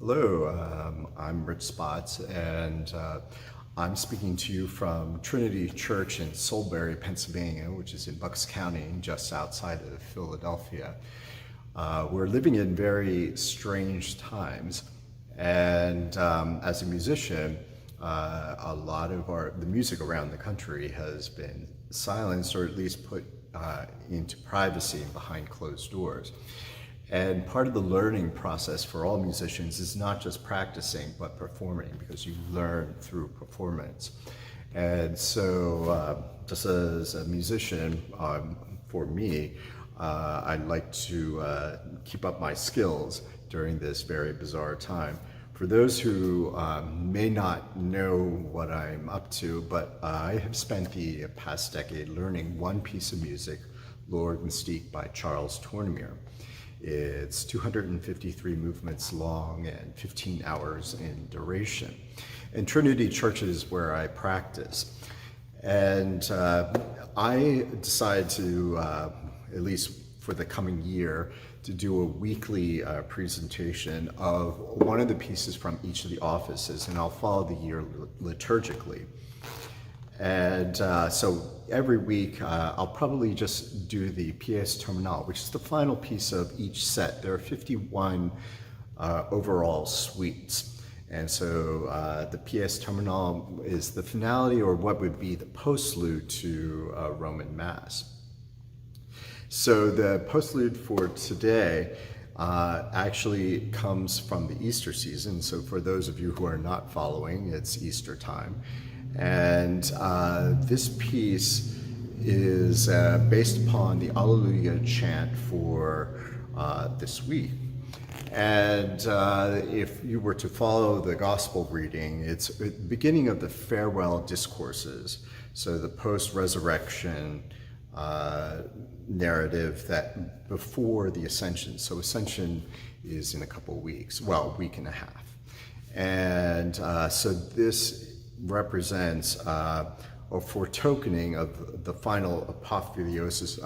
Hello, I'm Rich Spots, and I'm speaking to you from Trinity Church in Solebury, Pennsylvania, which is in Bucks County, just outside of Philadelphia. We're living in very strange times, and as a musician, a lot of the music around the country has been silenced, or at least put into privacy and behind closed doors. And part of the learning process for all musicians is not just practicing, but performing, because you learn through performance. And so just as a musician, for me, I'd like to keep up my skills during this very bizarre time. For those who may not know what I'm up to, but I have spent the past decade learning one piece of music, L'Orgue Mystique by Charles Tournemire. It's 253 movements long and 15 hours in duration. And Trinity Church is where I practice. And I decided to, at least for the coming year, to do a weekly presentation of one of the pieces from each of the offices, and I'll follow the year liturgically. And so every week, I'll probably just do the Pièce terminale, which is the final piece of each set. There are 51 overall suites. And so the Pièce terminale is the finality, or what would be the postlude to Roman Mass. So the postlude for today actually comes from the Easter season. So for those of you who are not following, it's Easter time. And this piece is based upon the Alleluia chant for this week. And if you were to follow the gospel reading, it's at the beginning of the farewell discourses. So the post-resurrection narrative that before the ascension. So ascension is in a couple of weeks, well, a week and a half. And so this represents a foretokening of the final apotheosis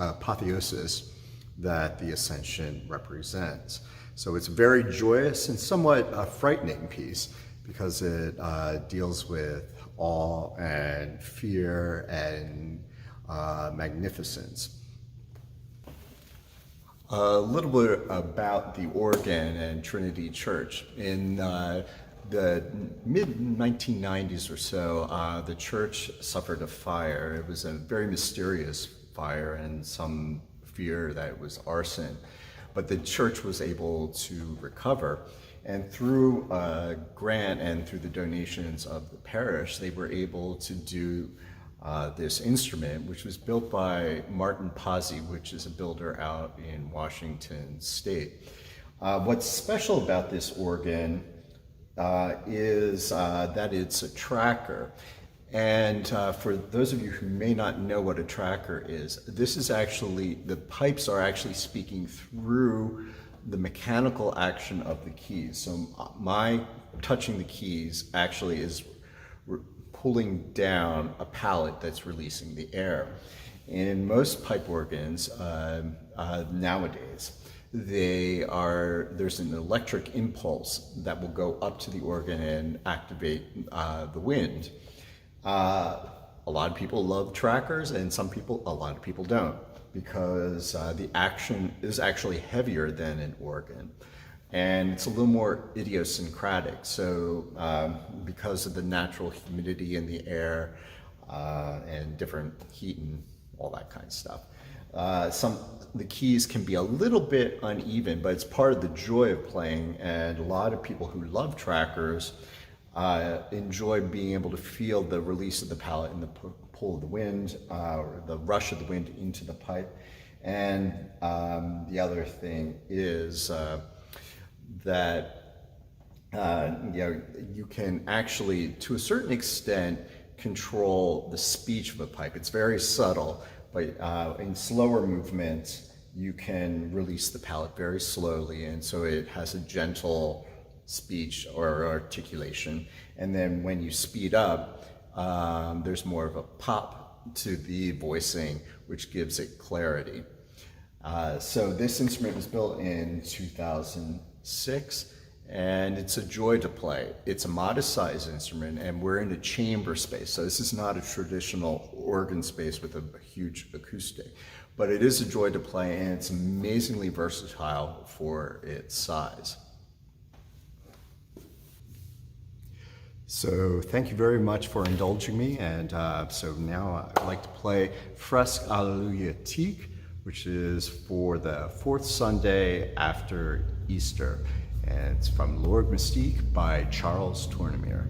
that the ascension represents. So it's a very joyous and somewhat frightening piece, because it deals with awe and fear and magnificence. A little bit about the organ and Trinity Church. In the mid-1990s or so, the church suffered a fire. It was a very mysterious fire, and some fear that it was arson. But the church was able to recover. And through a grant and through the donations of the parish, they were able to do this instrument, which was built by Martin Pazzi, which is a builder out in Washington State. What's special about this organ is that it's a tracker. And for those of you who may not know what a tracker is, this is actually, the pipes are actually speaking through the mechanical action of the keys. So my touching the keys actually is pulling down a pallet that's releasing the air. In most pipe organs nowadays, there's an electric impulse that will go up to the organ and activate the wind. A lot of people love trackers, and a lot of people don't, because the action is actually heavier than an organ. And it's a little more idiosyncratic. So because of the natural humidity in the air and different heat and all that kind of stuff, the keys can be a little bit uneven, but it's part of the joy of playing. And a lot of people who love trackers enjoy being able to feel the release of the pallet and the pull of the wind, or the rush of the wind into the pipe. And the other thing is that you can actually, to a certain extent, control the speech of a pipe. It's very subtle, but in slower movements, you can release the palate very slowly, and so it has a gentle speech or articulation. And then when you speed up, there's more of a pop to the voicing, which gives it clarity. So this instrument was built in 2006, And it's a joy to play. It's a modest size instrument, and we're in a chamber space. So this is not a traditional organ space with a huge acoustic, but it is a joy to play, and it's amazingly versatile for its size. So thank you very much for indulging me, and so now I'd like to play Fresque Alléluiatique, which is for the fourth Sunday after Easter, and it's from L'Orgue Mystique by Charles Tournemire.